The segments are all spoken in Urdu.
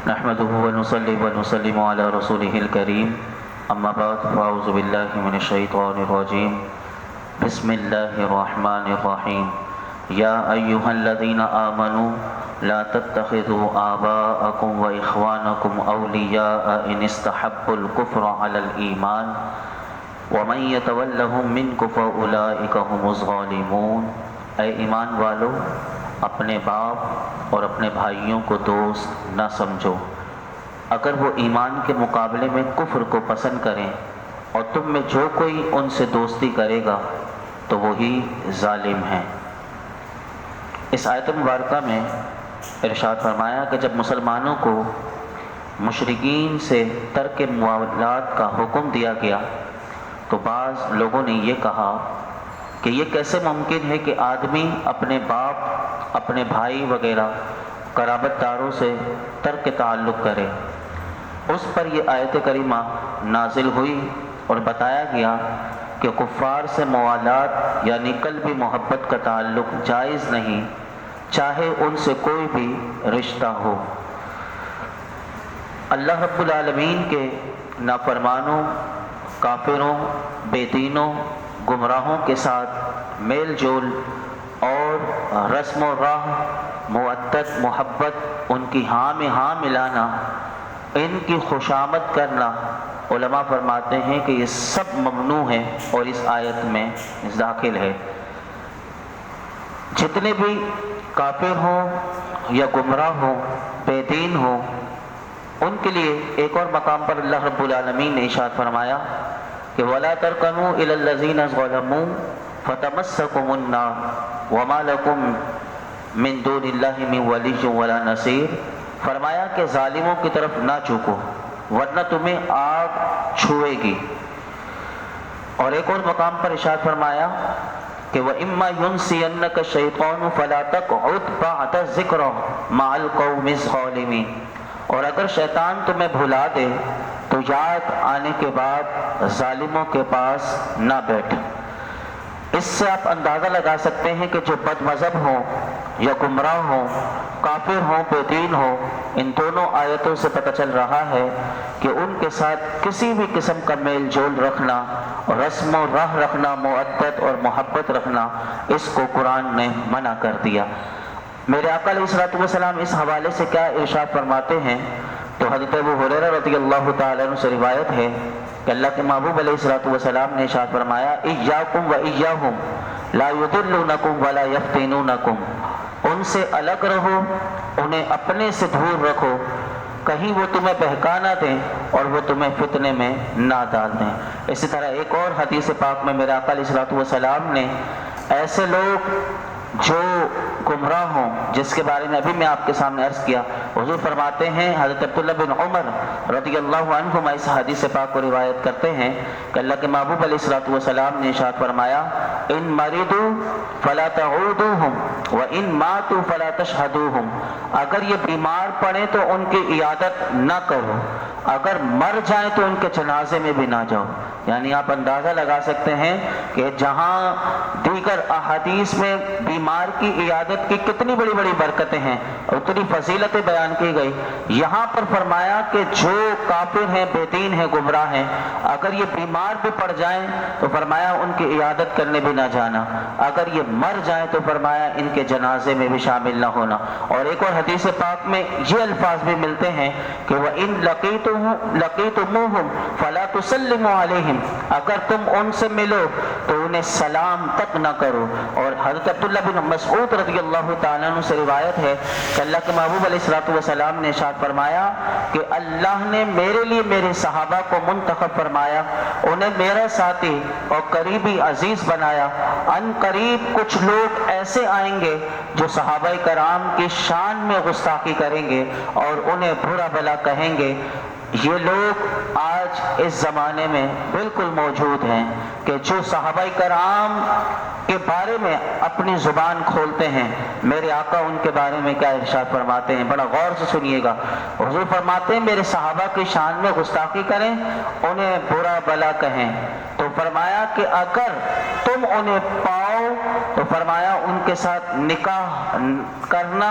نحمده ونصلي ونسلم على رسوله الكريم اما بعد فاعوذ بالله من الشيطان الرجيم بسم الله الرحمن الرحيم يا أيها الذين آمنوا لا تتخذوا آباءكم وإخوانكم أولياء إن استحبوا الكفر على الإيمان ومن يتولهم منكم فأولئك هم الظالمون۔ اے ایمان والو، اپنے باپ اور اپنے بھائیوں کو دوست نہ سمجھو اگر وہ ایمان کے مقابلے میں کفر کو پسند کریں، اور تم میں جو کوئی ان سے دوستی کرے گا تو وہی ظالم ہیں۔ اس آیت مبارکہ میں ارشاد فرمایا کہ جب مسلمانوں کو مشرکین سے ترک معاملات کا حکم دیا گیا تو بعض لوگوں نے یہ کہا کہ یہ کیسے ممکن ہے کہ آدمی اپنے باپ، اپنے بھائی وغیرہ قرابت داروں سے ترک تعلق کرے۔ اس پر یہ آیت کریمہ نازل ہوئی اور بتایا گیا کہ کفار سے موالات یعنی قلبی محبت کا تعلق جائز نہیں، چاہے ان سے کوئی بھی رشتہ ہو۔ اللہ رب العالمین کے نافرمانوں، کافروں، بے دینوں، گمراہوں کے ساتھ میل جول اور رسم و راہ، مودت، محبت، ان کی ہاں میں ہاں ملانا، ان کی خوشامد کرنا، علماء فرماتے ہیں کہ یہ سب ممنوع ہے اور اس آیت میں داخل ہے۔ جتنے بھی کافر ہوں یا گمراہ ہوں، بے دین ہوں، ان کے لیے ایک اور مقام پر اللہ رب العالمین نے ارشاد فرمایا کہ وَلَا تَرْكَنُوا إِلَى الَّذِينَ ظَلَمُوا فَتَمَسَّكُمُ النَّارُ وَمَا لَكُم مِّن دُونِ اللَّهِ مِن وَلِيٍّ وَلَا نَصِيرٍ۔ فرمایا کہ ظالموں کی طرف نہ جھکو ورنہ تمہیں آگ چھوئے گی۔ اور ایک اور مقام پر ارشاد فرمایا کہ وَإِمَّا يُنْسِيَنَّكَ الشَّيْطَانُ فَلَا تَقْعُدْ بَعْدَ الذِّكْرِ مَعَ الْقَوْمِ الظَّالِمِينَ۔ اور اگر شیطان تمہیں بھلا دے تو یاد آنے کے بعد ظالموں کے پاس نہ بیٹھ۔ اس سے آپ اندازہ لگا سکتے ہیں کہ جو بد مذہب ہوں یا گمراہ ہوں، کافر ہوں، بے دین ہوں، ان دونوں آیتوں سے پتہ چل رہا ہے کہ ان کے ساتھ کسی بھی قسم کا میل جول رکھنا، رسم و راہ رکھنا، مودت اور محبت رکھنا، اس کو قرآن نے منع کر دیا۔ میرے آقا علیہ الصلوۃ والسلام اس حوالے سے کیا ارشاد فرماتے ہیں تو حضرت ابو ہریرہ رضی اللہ تعالیٰ عنہ سے روایت ہے کہ اللہ کے محبوب علیہ الصلوۃ والسلام نے ارشاد فرمایا ایاکم و ایاہم لا یضلونکم ولا یفتنونکم۔ ان سے الگ رہو، انہیں اپنے سے دور رکھو، کہیں وہ تمہیں بہکا نہ دیں اور وہ تمہیں فتنے میں نہ ڈال دیں۔ اسی طرح ایک اور حدیث پاک میں میرے آقا علیہ الصلوۃ والسلام نے ایسے لوگ جو گمراہ ہوں، جس کے بارے میں ابھی میں آپ کے سامنے عرض کیا، حضور فرماتے ہیں، حضرت عبداللہ بن عمر رضی اللہ عنہما اس حدیث پاک کو روایت کرتے ہیں کہ اللہ کے محبوب علیہ الصلوۃ والسلام نے ارشاد فرمایا ان مریضوا فلا تعودوہم وان ماتوا فلا تشہدوہم۔ اگر یہ بیمار پڑیں تو ان کی عیادت نہ کرو، اگر مر جائیں تو ان کے جنازے میں بھی نہ جاؤ۔ یعنی آپ اندازہ لگا سکتے ہیں کہ جہاں دیگر احادیث میں بیمار کی عیادت کی کتنی بڑی بڑی برکتیں ہیں، اتنی فضیلتیں بیان کی گئی، یہاں پر فرمایا کہ جو کافر ہیں، بے دین ہیں، گمراہ ہیں، اگر یہ بیمار بھی پڑ جائیں تو فرمایا ان کی عیادت کرنے بھی نہ جانا، اگر یہ مر جائیں تو فرمایا ان کے جنازے میں بھی شامل نہ ہونا۔ اور ایک اور حدیث پاک میں یہ الفاظ بھی ملتے ہیں کہ وَإِن لَقِيتُمُوهُمْ فَلَا تُسَلِّمُوا عَلَيْهِمْ، اگر تم ان سے ملو تو انہیں سلام تک نہ کرو۔ اور حضرت عبداللہ بن مسعود رضی اللہ تعالیٰ عنہ سے روایت ہے کہ اللہ کے محبوب علیہ الصلوۃ والسلام نے ارشاد فرمایا کہ اللہ نے میرے لیے میرے صحابہ کو منتخب فرمایا، انہیں میرا ساتھی اور قریبی عزیز بنایا۔ ان قریب کچھ لوگ ایسے آئیں گے جو صحابہ کرام کی شان میں گستاخی کریں گے اور انہیں برا بھلا کہیں گے۔ یہ لوگ آج اس زمانے میں بالکل موجود ہیں کہ جو صحابہ کرام کے بارے میں اپنی زبان کھولتے ہیں۔ میرے آقا ان کے بارے میں کیا ارشاد فرماتے ہیں، بڑا غور سے سنیے گا۔ حضور فرماتے ہیں میرے صحابہ کی شان میں گستاخی کریں، انہیں برا بھلا کہیں، تو فرمایا کہ اگر تم انہیں پاؤ تو فرمایا ان کے ساتھ نکاح کرنا،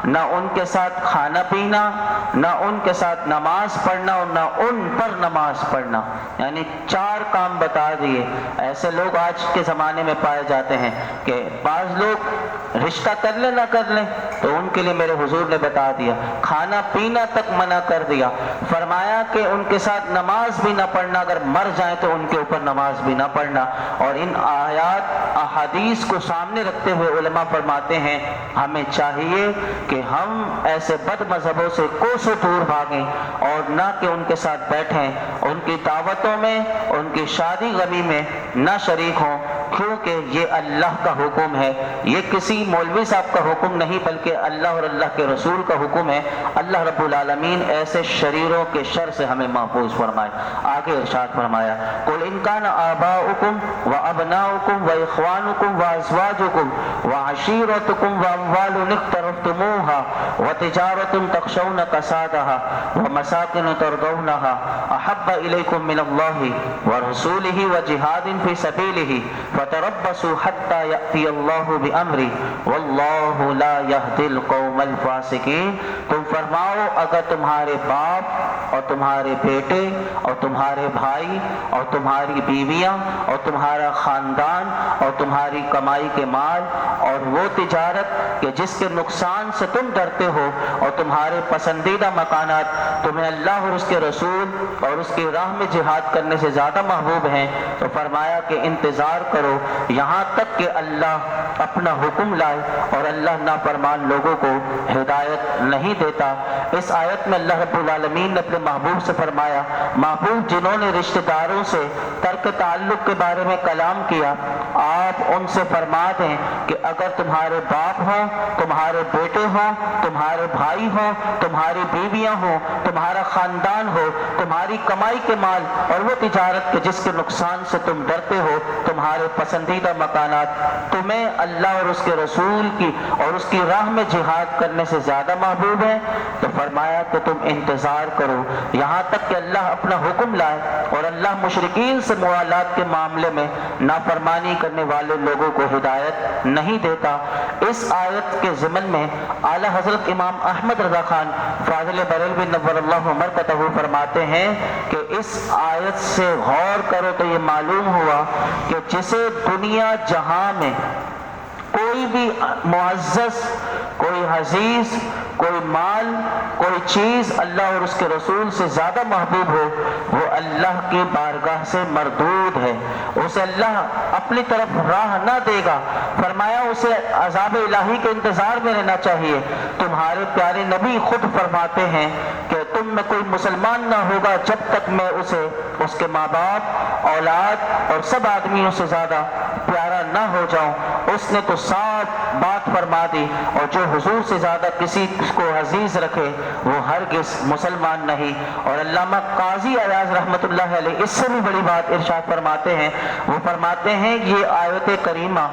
نہ ان کے ساتھ کھانا پینا، نہ ان کے ساتھ نماز پڑھنا اور نہ ان پر نماز پڑھنا، یعنی 4 کام بتا دیے۔ ایسے لوگ آج کے زمانے میں پائے جاتے ہیں کہ بعض لوگ رشتہ کر لیں نہ کر لیں تو ان کے لیے میرے حضور نے بتا دیا، کھانا پینا تک منع کر دیا، فرمایا کہ ان کے ساتھ نماز بھی نہ پڑھنا، اگر مر جائیں تو ان کے اوپر نماز بھی نہ پڑھنا۔ اور ان آیات احادیث کو سامنے رکھتے ہوئے علماء فرماتے ہیں ہمیں چاہیے کہ ہم ایسے بد مذہبوں سے کوسوں دور بھاگیں اور نہ کہ ان کے ساتھ بیٹھیں، ان کی دعوتوں میں، ان کی شادی غمی میں نہ شریک ہوں، کیونکہ یہ اللہ کا حکم ہے، یہ کسی مولوی صاحب کا حکم نہیں بلکہ اللہ اور اللہ کے رسول کا حکم ہے۔ اللہ رب العالمین ایسے شریروں کے شر سے ہمیں محفوظ فرمائے۔ آگے ارشاد فرمایا قل ان کان آباؤکم وابناؤکم واخوانکم وازواجکم وعشیرتکم واموال اقترفتموها وتجارۃ تخشون کسادها ومساکن ترضونها احب الیکم من اللہ ورسولہ وجہاد فی سبیلہ فتربصوا حتی یأتی اللہ بامرہ واللہ لا یہدی القوم الفاسقین۔ تم فرماؤ اگر تمہارے باپ اور تمہارے بیٹے اور تمہارے بھائی اور تمہاری بیویاں اور تمہارا خاندان اور تمہاری کمائی کے مال اور وہ تجارت کہ جس کے نقصان سے تم ڈرتے ہو اور تمہارے پسندیدہ مکانات تمہیں اللہ اور اس کے رسول اور اس کی راہ میں جہاد کرنے سے زیادہ محبوب ہیں، تو فرمایا کہ انتظار کرو یہاں تک کہ اللہ اپنا حکم لائے، اور اللہ نافرمان لوگوں کو ہدایت نہیں دیتا۔ اس آیت میں اللہ رب العالمین نے اپنے محبوب سے فرمایا، محبوب جنہوں نے رشتہ داروں سے ترک تعلق کے بارے میں کلام کیا، آپ ان سے فرما دیں کہ اگر تمہارے باپ ہوں، تمہارے بیٹے ہوں، تمہارے بھائی ہوں، تمہاری بیویاں ہوں، تمہارا خاندان ہو، تمہاری کمائی کے مال اور وہ تجارت کے جس کے نقصان سے تم ڈرتے ہو، تمہارے پسندیدہ مکانات تمہیں اللہ اور اس کے رسول کی اور اس کی راہ میں جہاد کرنے سے زیادہ محبوب ہیں، تو فرمایا کہ تم انتظار کرو یہاں تک کہ اللہ اپنا حکم لائے، اور اللہ مشرکین سے موالات کے معاملے میں نافرمانی کرنے والے لوگوں کو ہدایت نہیں دیتا۔ اس آیت کے ضمن میں اعلیٰ حضرت امام احمد رضا خان فاضل بریلوی نور اللہ مرکزہ فرماتے ہیں کہ اس آیت سے غور کرو تو یہ معلوم ہوا کہ جسے دنیا جہاں میں کوئی بھی معزز، کوئی عزیز، کوئی مال، کوئی چیز اللہ اور اس کے رسول سے زیادہ محبوب ہو، وہ اللہ کی بارگاہ سے مردود ہے، اسے اللہ اپنی طرف راہ نہ دے گا۔ فرمایا اسے عذاب الہی کے انتظار میں رہنا چاہیے۔ تمہارے پیارے نبی خود فرماتے ہیں کہ تم میں کوئی مسلمان نہ ہوگا جب تک میں اسے اس کے ماں باپ، اولاد اور سب آدمیوں سے زیادہ پیارا نہ ہو جاؤں۔ اس نے تو صاف بات فرما دی، اور جو حضور سے زیادہ کسی کو عزیز رکھے وہ ہرگز مسلمان نہیں۔ اور علامہ قاضی ایاز رحمۃ اللہ علیہ اس سے بھی بڑی بات ارشاد فرماتے ہیں، وہ فرماتے ہیں یہ آیت کریمہ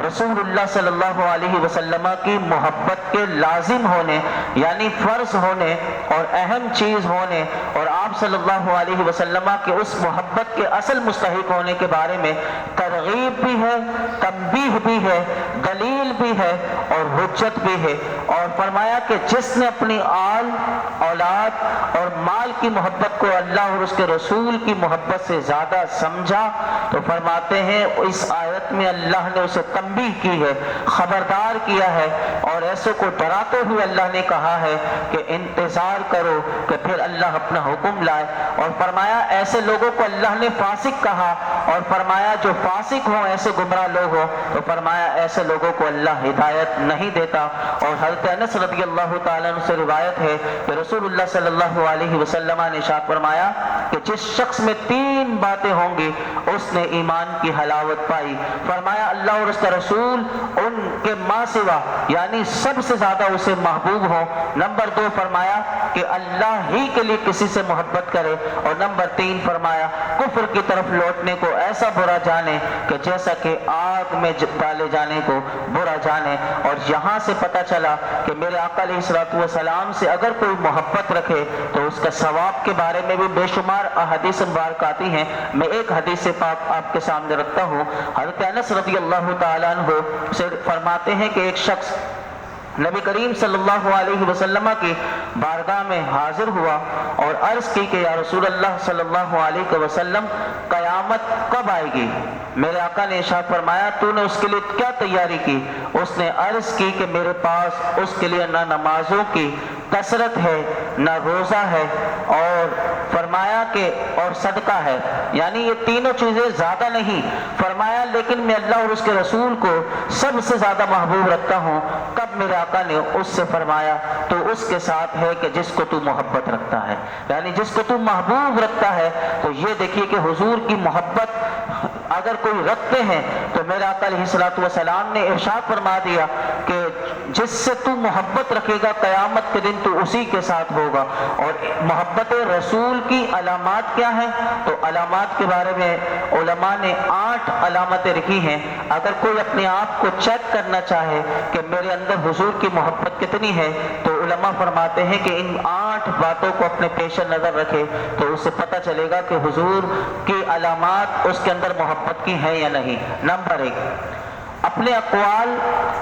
رسول اللہ صلی اللہ علیہ وسلم کی محبت کے لازم ہونے، یعنی فرض ہونے اور اہم چیز ہونے، اور آپ صلی اللہ علیہ وسلم کے اس محبت کے اصل مستحق ہونے کے بارے میں ترغیب بھی ہے، تنبیہ بھی ہے، دلیل بھی ہے اور حجت بھی ہے۔ اور فرمایا کہ جس نے اپنی آل، اولاد اور مال کی محبت کو اللہ اور اس کے رسول کی محبت سے زیادہ سمجھا، تو فرماتے ہیں اس آیت میں اللہ نے اسے تنبیہ کی ہے، خبردار کیا ہے، اور ایسے کو ڈراتے ہوئے اللہ نے کہا ہے کہ انتظار کرو کہ پھر اللہ اپنا حکم لائے۔ اور فرمایا ایسے لوگوں کو اللہ نے فاسق کہا، اور فرمایا جو فاسق ہوں، ایسے گمراہ لوگ ہوں، تو فرمایا ایسے لوگوں کو اللہ ہدایت نہیں دیتا۔ اور حضرت انس رضی اللہ تعالیٰ عنہ سے روایت ہے کہ رسول اللہ صلی اللہ علیہ وسلم نے ارشاد فرمایا کہ جس شخص میں 3 باتیں ہوں گی اس نے ایمان کی حلاوت پائی۔ فرمایا اللہ اور اس کا رسول ان کے ماں سوا یعنی سب سے زیادہ اسے محبوب ہو۔ نمبر 2 فرمایا کہ اللہ ہی کے لیے کسی سے محبت کرے، اور نمبر 3 فرمایا کفر کی طرف لوٹنے کو ایسا برا جانے کہ جیسا کہ آگ میں ڈالے جانے کو برا جانے۔ اور یہاں سے پتہ چلا کہ میرے آقا علیہ الصلوۃ والسلام سے اگر کوئی محبت رکھے تو اس کا ثواب کے بارے میں بھی بے شمار احادیث مبارک آتی ہیں۔ میں ایک حدیث پاک آپ کے سامنے رکھتا ہوں۔ حضرت انس رضی اللہ تعالیٰ عنہ سے فرماتے ہیں کہ ایک شخص نبی کریم صلی اللہ علیہ وسلم کی بارگاہ میں حاضر ہوا اور عرض کی کہ یا رسول اللہ صلی اللہ علیہ وسلم قیامت کب آئے گی؟ میرے آقا نے ارشاد فرمایا تو نے اس کے لیے کیا تیاری کی؟ اس نے عرض کی کہ میرے پاس اس کے لیے نہ نمازوں کی کثرت ہے نہ روزہ ہے، اور فرمایا کہ اور صدقہ ہے، یعنی یہ تینوں چیزیں زیادہ نہیں۔ فرمایا لیکن میں اللہ اور اس کے رسول کو سب سے زیادہ محبوب رکھتا ہوں۔ کب؟ میرے آقا نے اس سے فرمایا تو اس کے ساتھ ہے کہ جس کو تو محبت رکھتا ہے، یعنی جس کو تو محبوب رکھتا ہے۔ تو یہ دیکھیے کہ حضور کی محبت اگر کوئی رکھتے ہیں تو میرے آقا علیہ الصلوۃ والسلام نے ارشاد فرما دیا کہ جس سے تو محبت رکھے گا قیامت کے دن تو اسی کے ساتھ ہوگا۔ اور محبت رسول کی علامات کیا ہیں؟ تو علامات کے بارے میں علماء نے 8 علامتیں لکھی ہیں۔ اگر کوئی اپنے آپ کو چیک کرنا چاہے کہ میرے اندر حضور کی محبت کتنی ہے تو علماء فرماتے ہیں کہ ان 8 باتوں کو اپنے پیش نظر رکھے تو اسے پتہ چلے گا کہ حضور کی علامات اس کے اندر محبت کی ہیں یا نہیں۔ نمبر 1، اپنے اقوال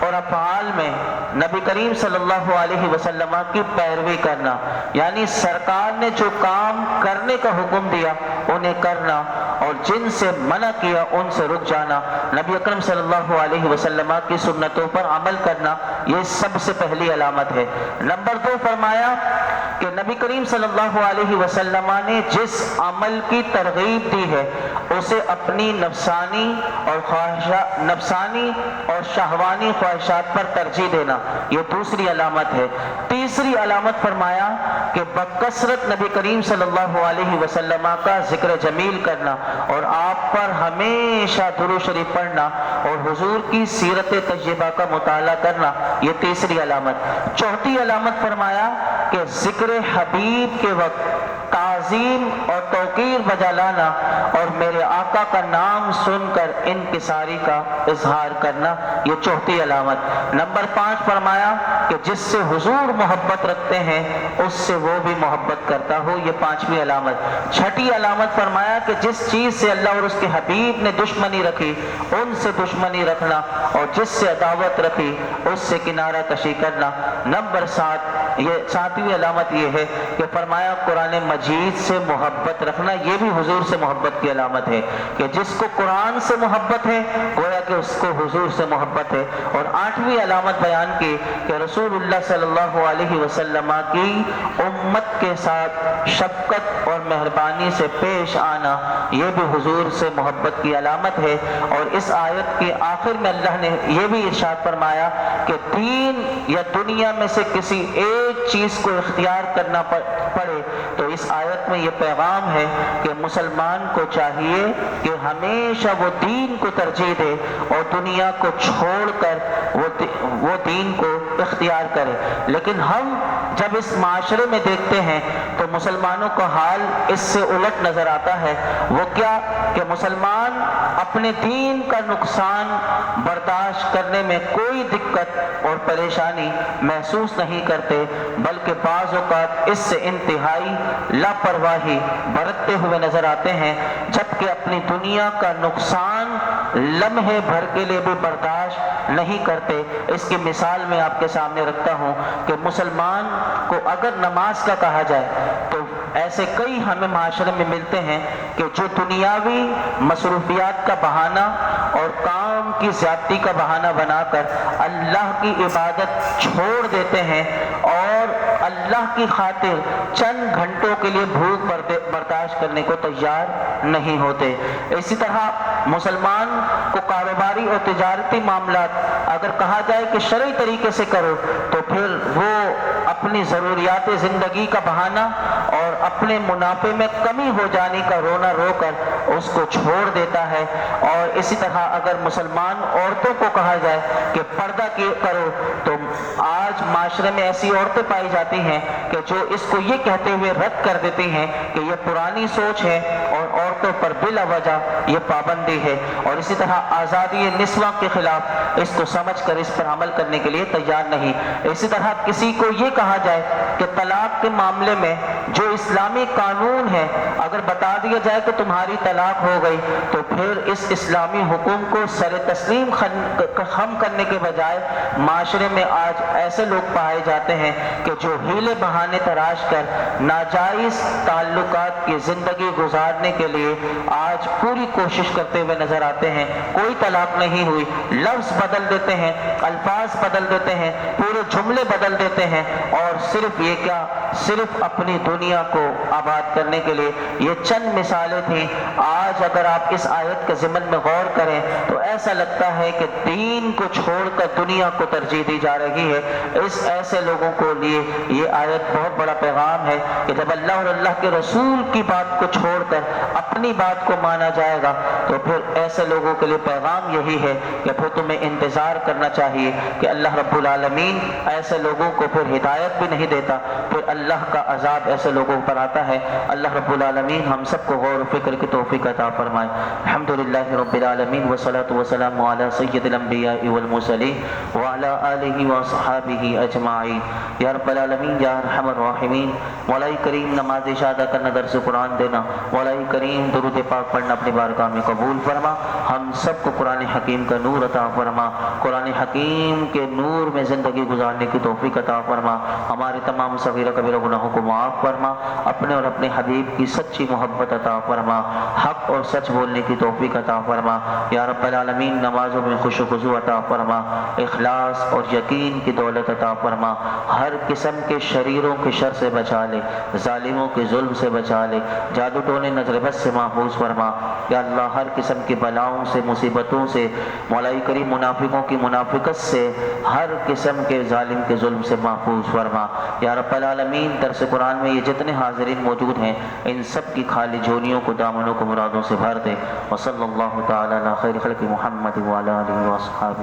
اور افعال میں نبی کریم صلی اللہ علیہ وسلم کی پیروی کرنا، یعنی سرکار نے جو کام کرنے کا حکم دیا انہیں کرنا اور جن سے منع کیا ان سے رک جانا، نبی اکرم صلی اللہ علیہ وسلم کی سنتوں پر عمل کرنا، یہ سب سے پہلی علامت ہے۔ نمبر 2 فرمایا کہ نبی کریم صلی اللہ علیہ وسلم نے جس عمل کی ترغیب دی ہے اسے اپنی نفسانی اور شہوانی خواہشات پر ترجیح دینا، یہ دوسری علامت ہے۔ تیسری علامت فرمایا کہ بکثرت نبی کریم صلی اللہ علیہ وسلم کا ذکر جمیل کرنا اور آپ پر ہمیشہ درود شریف پڑھنا اور حضور کی سیرت طیبہ کا مطالعہ کرنا، یہ تیسری علامت۔ چوتھی علامت فرمایا کہ ذکر حبیب کے وقت تعظیم اور توقیر بجا لانا اور میرے آقا کا نام سن کر انکساری کا اظہار کرنا، یہ چوتھی علامت۔ نمبر 5 فرمایا کہ جس سے حضور محبت رکھتے ہیں اس سے وہ بھی محبت کرتا ہو، یہ 5ویں علامت۔ چھٹی علامت فرمایا کہ جس چیز سے اللہ اور اس کے حبیب نے دشمنی رکھی ان سے دشمنی رکھنا اور جس سے عداوت رکھی اس سے کنارہ کشی کرنا۔ نمبر 7، یہ 7ویں علامت یہ ہے کہ فرمایا قرآن مجید سے محبت رکھنا، یہ بھی حضور سے محبت کی علامت ہے کہ جس کو قرآن سے محبت ہے گویا کہ اس کو حضور سے محبت ہے۔ اور 8ویں علامت بیان کی کہ رسول اللہ صلی اللہ علیہ وسلم کی امت کے ساتھ شفقت اور مہربانی سے پیش آنا، یہ بھی حضور سے محبت کی علامت ہے۔ اور اس آیت کے آخر میں اللہ نے یہ بھی ارشاد فرمایا کہ دین یا دنیا میں سے کسی ایک چیز کو اختیار کرنا پڑے تو اس آیت میں یہ پیغام ہے کہ مسلمان کو چاہیے کہ ہمیشہ وہ دین کو ترجیح دے اور دنیا کو چھوڑ کر وہ دین کو اختیار کرے۔ لیکن ہم جب اس معاشرے میں دیکھتے ہیں تو مسلمانوں کا حال اس سے الٹ نظر آتا ہے۔ وہ کیا کہ مسلمان اپنے دین کا نقصان برداشت کرنے میں کوئی دقت اور پریشانی محسوس نہیں کرتے، بلکہ بعض اوقات اس سے انتہائی لاپرواہی برتتے ہوئے نظر آتے ہیں، جبکہ اپنی دنیا کا نقصان لمحے بھر کے لیے بھی برداشت نہیں کرتے۔ اس کی مثال میں آپ کے سامنے رکھتا ہوں کہ مسلمان کو اگر نماز کا کہا جائے تو ایسے کئی ہمیں معاشرے میں ملتے ہیں کہ جو دنیاوی مصروفیات کا بہانہ اور کام کی زیادتی کا بہانہ بنا کر اللہ کی عبادت چھوڑ دیتے ہیں اور اللہ کی خاطر چند گھنٹوں کے لیے بھوک برداشت کرنے کو تیار نہیں ہوتے۔ اسی طرح مسلمان کو کاروباری اور تجارتی معاملات اگر کہا جائے کہ شرعی طریقے سے کرو تو پھر وہ اپنی ضروریات زندگی کا بہانہ اور اپنے منافع میں کمی ہو جانے کا رونا رو کر اس کو چھوڑ دیتا ہے۔ اور اسی طرح اگر مسلمان عورتوں کو کہا جائے کہ پردہ کرو تو آج معاشرے میں ایسی عورتیں پائی جاتی جاتی ہیں کہ جو اس کو یہ کہتے ہوئے رد کر دیتے ہیں کہ یہ پرانی سوچ ہے اور عورتوں پر بلا وجہ یہ پابندی ہے، اور اسی طرح آزادی نسواں کے خلاف اس کو سمجھ کر اس پر عمل کرنے کے لیے تیار نہیں۔ اسی طرح کسی کو یہ کہا جائے کہ طلاق کے معاملے میں جو اسلامی قانون ہے اگر بتا دیا جائے کہ تمہاری طلاق ہو گئی، تو پھر اس اسلامی حکم کو سر تسلیم خم کرنے کے بجائے معاشرے میں آج ایسے لوگ پائے جاتے ہیں کہ جو ہیلے بہانے تراش کر ناجائز تعلقات کی زندگی گزارنے کے لیے آج پوری کوشش کرتے ہوئے نظر آتے ہیں۔ کوئی طلاق نہیں ہوئی، لفظ بدل دیتے ہیں، الفاظ بدل دیتے ہیں، پورے جملے بدل دیتے ہیں، اور صرف یہ کیا، صرف اپنی دنیا کو آباد کرنے کے لیے۔ یہ چند مثالیں تھیں۔ آج اگر آپ اس آیت کے ضمن میں غور کریں تو ایسا لگتا ہے کہ دین کو چھوڑ کر دنیا کو ترجیح دی جا رہی ہے۔ اس ایسے لوگوں کو لیے یہ آیت بہت بڑا پیغام ہے کہ جب اللہ اور اللہ کے رسول کی بات کو چھوڑ کر اپنی بات کو مانا جائے گا تو پھر ایسے لوگوں کے لیے پیغام یہی ہے کہ پھر تمہیں انتظار کرنا چاہیے کہ اللہ رب العالمین ایسے لوگوں کو پھر ہدایت بھی نہیں دیتا، پھر اللہ کا عذاب ایسے لوگوں پر آتا ہے۔ اللہ رب العالمین ہم سب کو غور و فکر کی توفیق عطا فرمائے۔ الحمدللہ رب العالمین والصلاة والسلام علی سید الانبیاء والمرسلین وعلی آلہ واصحابہ اجمعین۔ یا رب العالمین یا ارحم الراحمین، مولا کریم نماز اشادہ کرنا، درس قرآن دینا، مولا کریم درود پاک پڑھنا اپنی بارگاہ میں قبول فرما۔ ہم سب کو قرآن حکیم کا نور عطا فرما، قرآن حکیم کے نور میں زندگی گزارنے کی توفیق عطا فرما، ہمارے تمام صغیرہ کبیرہ گناہوں کو معاف فرما، اپنے اور اپنے حبیب کی سچی محبت عطا فرما، حق اور سچ بولنے کی توفیق عطا فرما۔ یا رب العالمین نمازوں میں خوش و خضوع عطا فرما، اخلاص اور یقین کی دولت عطا فرما، ہر قسم کے شریروں کے شر سے بچا لے، ظالموں کے ظلم سے بچا لے، جادو ٹونے نظر بد سے محفوظ فرما۔ یا اللہ ہر قسم کی بلاؤں سے، مصیبتوں سے، مولا کریم منافقوں کی منافقت سے، ہر قسم کے ظالم کے ظلم سے محفوظ فرما۔ یا رب العالمین درس قرآن میں یہ جتنے حاضرین موجود ہیں ان سب کی خالی جھولیوں کو، دامنوں کو مرادوں سے بھر دے۔ وصلی اللہ تعالی علی خیر خلق محمد وعلی آلہ وصحبہ